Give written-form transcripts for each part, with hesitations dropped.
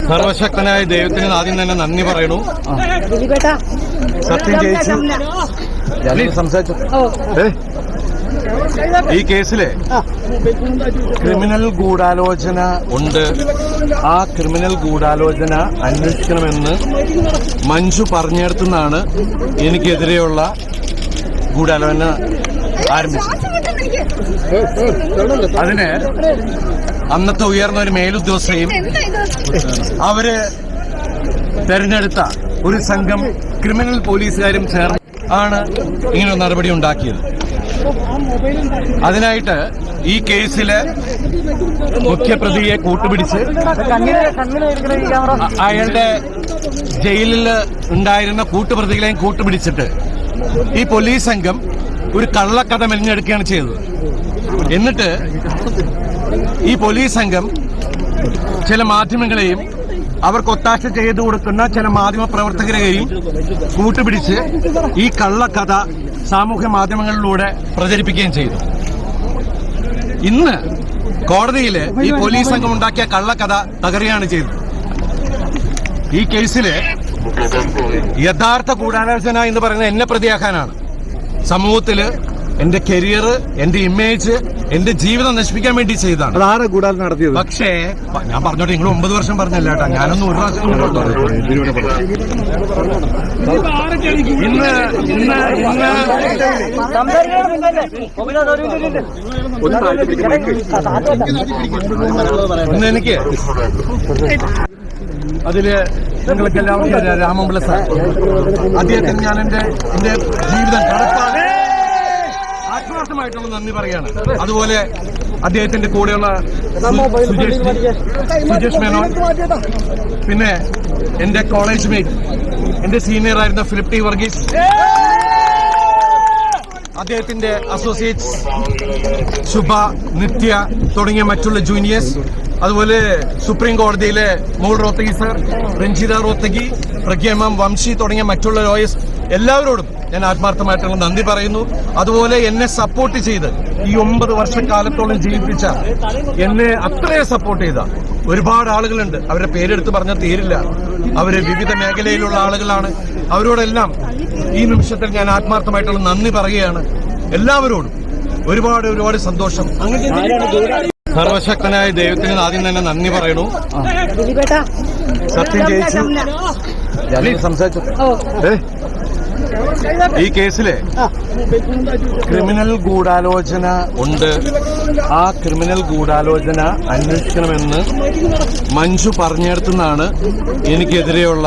സർവശക്തനായ ദൈവത്തിന് ആദ്യം തന്നെ നന്ദി പറയണു. സത്യം ജയിച്ചു. സംസാരിച്ചു. ഈ കേസിലെ ക്രിമിനൽ ഗൂഢാലോചന ഉണ്ട്. ആ ക്രിമിനൽ ഗൂഢാലോചന അന്വേഷിക്കണമെന്ന് മഞ്ജു പറഞ്ഞെടുത്തുനിന്നാണ് എനിക്കെതിരെയുള്ള ഗൂഢാലോചന ആരംഭിച്ചത്. അതിന് അന്നത്തെ ഉയർന്ന ഒരു മേലുദ്യോഗസ്ഥയും അവര് തെരഞ്ഞെടുത്ത ഒരു സംഘം ക്രിമിനൽ പോലീസുകാരും ചേർന്ന് ആണ് ഇങ്ങനെ നടപടി ഉണ്ടാക്കിയത്. അതിനായിട്ട് ഈ കേസിലെ മുഖ്യപ്രതിയെ കൂട്ടുപിടിച്ച് അയാളുടെ ജയിലിൽ ഉണ്ടായിരുന്ന കൂട്ടുപ്രതികളെയും കൂട്ടുപിടിച്ചിട്ട് ഈ പോലീസ് സംഘം ഒരു കള്ളക്കഥ മെനഞ്ഞെടുക്കുകയാണ് ചെയ്തത്. എന്നിട്ട് ഈ പോലീസ് സംഘം ചില മാധ്യമങ്ങളെയും അവർക്ക് ഒത്താശ ചെയ്തു കൊടുക്കുന്ന ചില മാധ്യമ പ്രവർത്തകരെയും കൂട്ടുപിടിച്ച് ഈ കള്ളക്കഥ സാമൂഹ്യ മാധ്യമങ്ങളിലൂടെ പ്രചരിപ്പിക്കുകയും ചെയ്തു. ഇന്ന് കോടതിയില് ഈ പോലീസ് സംഘം ഉണ്ടാക്കിയ കള്ളക്കഥ തകരുകയാണ് ചെയ്തത്. ഈ കേസില് യഥാർത്ഥ ഗൂഢാലോചന എന്ന് പറയുന്നത് എന്നെ പ്രതിയാക്കാനാണ്. സമൂഹത്തില് എന്റെ കരിയർ, എന്റെ ഇമേജ്, എന്റെ ജീവിതം നശിപ്പിക്കാൻ വേണ്ടി ചെയ്തതാണ്. അതാണ് ഗൂഢാലോചന നടത്തിയത്. പക്ഷേ ഞാൻ പറഞ്ഞോട്ടെ, നിങ്ങൾ 9 വർഷം പറഞ്ഞല്ല കേട്ടോ, ഞാനൊന്നും ഒരു പ്രാവശ്യം ഇന്ന് എനിക്ക് അതില് നിങ്ങൾക്ക് എല്ലാവർക്കും രാമപിള്ള സാർ, അദ്ദേഹത്തിന് ഞാൻ എന്റെ ജീവിതം കടപ്പാട് ആത്മാർത്ഥമായിട്ടുള്ള നന്ദി പറയാണ്. അതുപോലെ അദ്ദേഹത്തിന്റെ കൂടെയുള്ള സുജേഷ് മേനോൻ, പിന്നെ എന്റെ കോളേജ് മേറ്റ്, എന്റെ സീനിയർ ആയിരുന്ന ഫിലിപ്പ് ടി വർഗീസ്, അദ്ദേഹത്തിന്റെ അസോസിയേറ്റ്സ് ശുഭ, നിത്യ തുടങ്ങിയ മറ്റുള്ള ജൂനിയേഴ്സ്, അതുപോലെ സുപ്രീം കോടതിയിലെ മോൾ റോത്തഗി സർ, രഞ്ജിത റോത്തഗി, പ്രഗ്യമം, വംശി തുടങ്ങിയ മറ്റുള്ള ലോയേഴ്സ് എല്ലാവരോടും ഞാൻ ആത്മാർത്ഥമായിട്ടുള്ള നന്ദി പറയുന്നു. അതുപോലെ എന്നെ സപ്പോർട്ട് ചെയ്ത് ഈ 9 വർഷക്കാലത്തോളം ജീവിപ്പിച്ച, എന്നെ അത്രയും സപ്പോർട്ട് ചെയ്ത ഒരുപാട് ആളുകളുണ്ട്. അവരുടെ പേരെടുത്ത് പറഞ്ഞാൽ തീരില്ല. അവര് വിവിധ മേഖലയിലുള്ള ആളുകളാണ്. അവരോടെല്ലാം ഈ നിമിഷത്തിൽ ഞാൻ ആത്മാർത്ഥമായിട്ടുള്ള നന്ദി പറയുകയാണ്. എല്ലാവരോടും ഒരുപാട് സന്തോഷം. സർവശക്തനായ ദൈവത്തിന് ആദ്യം തന്നെ നന്ദി പറയണു. സത്യം ജയിച്ചു. സംസാരിച്ചു. ഈ കേസിലെ ക്രിമിനൽ ഗൂഢാലോചന ഉണ്ട്. ആ ക്രിമിനൽ ഗൂഢാലോചന അന്വേഷിക്കണമെന്ന് മഞ്ജു പറഞ്ഞെടുത്തുനിന്നാണ് എനിക്കെതിരെയുള്ള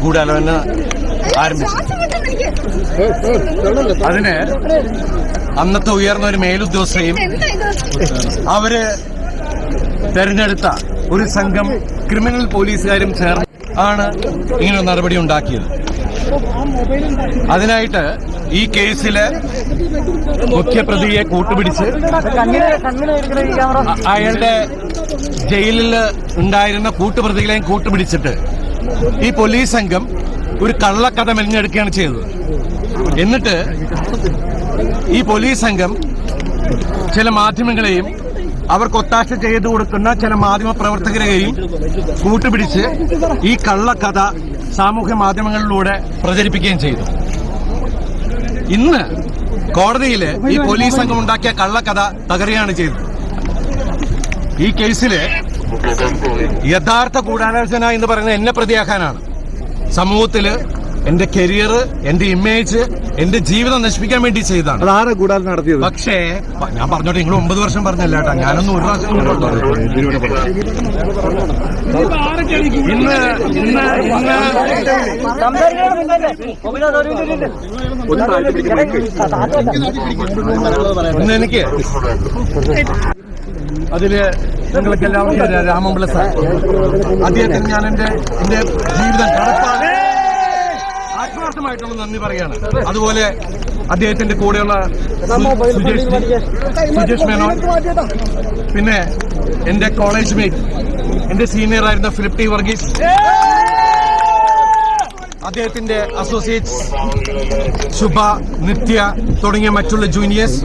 ഗൂഢാലോചന ആരംഭിച്ചത്. അതിന് അന്നത്തെ ഉയർന്ന ഒരു മേലുദ്യോഗസ്ഥയും അവര് തെരഞ്ഞെടുത്ത ഒരു സംഘം ക്രിമിനൽ പോലീസുകാരും ചേർന്ന് ആണ് ഇങ്ങനെ നടപടി ഉണ്ടാക്കിയത്. അതിനായിട്ട് ഈ കേസിലെ മുഖ്യപ്രതിയെ കൂട്ടുപിടിച്ച് അയാളുടെ ജയിലിൽ ഉണ്ടായിരുന്ന കൂട്ടുപ്രതികളെയും കൂട്ടുപിടിച്ചിട്ട് ഈ പോലീസ് സംഘം ഒരു കള്ളക്കഥ മെനഞ്ഞെടുക്കുകയാണ് ചെയ്തത്. എന്നിട്ട് ഈ പോലീസ് സംഘം ചില മാധ്യമങ്ങളെയും അവർക്ക് ഒത്താശ ചെയ്തു കൊടുക്കുന്ന ചില മാധ്യമ പ്രവർത്തകരെയും കൂട്ടുപിടിച്ച് ഈ കള്ളക്കഥ സാമൂഹ്യ മാധ്യമങ്ങളിലൂടെ പ്രചരിപ്പിക്കുകയും ചെയ്തു. ഇന്ന് കോടതിയില് ഈ പോലീസ് സംഘം ഉണ്ടാക്കിയ കള്ളക്കഥ തകരുകയാണ് ചെയ്തത്. ഈ കേസില് യഥാർത്ഥ ഗൂഢാലോചന എന്ന് പറയുന്നത് എന്നെ പ്രതിയാക്കാനാണ്. സമൂഹത്തില് എന്റെ കരിയർ, എന്റെ ഇമേജ്, എന്റെ ജീവിതം നശിപ്പിക്കാൻ വേണ്ടി ചെയ്തതാണ്. അതാണ് ഗൂഢാലോചന നടത്തിയത്. പക്ഷേ ഞാൻ പറഞ്ഞോട്ടെ, നിങ്ങൾ 9 വർഷം പറഞ്ഞല്ല കേട്ടോ, ഞാനൊന്നും ഒരു പ്രാവശ്യം ഇന്ന് എനിക്ക് അതില് നിങ്ങൾക്ക് എല്ലാവർക്കും രാമപിള്ള സാർ, അദ്ദേഹത്തിന് ഞാൻ എന്റെ ജീവിതം കടപ്പാട് ആത്മാർത്ഥമായിട്ടുള്ള നന്ദി പറയാണ്. അതുപോലെ അദ്ദേഹത്തിന്റെ കൂടെയുള്ള സുജേഷ് മേനോൻ, പിന്നെ എന്റെ കോളേജ് മേറ്റ്, എന്റെ സീനിയർ ആയിരുന്ന ഫിലിപ്പ് ടി വർഗീസ്, അദ്ദേഹത്തിന്റെ അസോസിയേറ്റ്സ് ശുഭ, നിത്യ തുടങ്ങിയ മറ്റുള്ള ജൂനിയേഴ്സ്,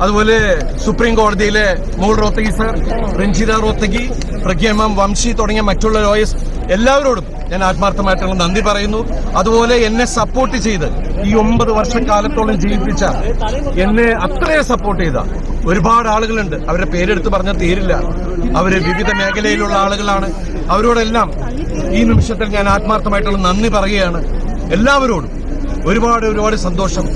അതുപോലെ സുപ്രീം കോടതിയിലെ മോൾ റോത്തഗി സർ, രഞ്ജിത റോത്തഗി, പ്രഗ്യാമാം വംശി തുടങ്ങിയ മറ്റുള്ള ലോയേഴ്സ് എല്ലാവരോടും ഞാൻ ആത്മാർത്ഥമായിട്ടുള്ള നന്ദി പറയുന്നു. അതുപോലെ എന്നെ സപ്പോർട്ട് ചെയ്ത് ഈ 9 വർഷക്കാലത്തോളം ജീവിപ്പിച്ച, എന്നെ അത്രയും സപ്പോർട്ട് ചെയ്ത ഒരുപാട് ആളുകളുണ്ട്. അവരുടെ പേരെടുത്ത് പറഞ്ഞാൽ തീരില്ല. അവര് വിവിധ മേഖലയിലുള്ള ആളുകളാണ്. അവരോടെല്ലാം ഈ നിമിഷത്തിൽ ഞാൻ ആത്മാർത്ഥമായിട്ടുള്ള നന്ദി പറയുകയാണ്. എല്ലാവരോടും ഒരുപാട് സന്തോഷം.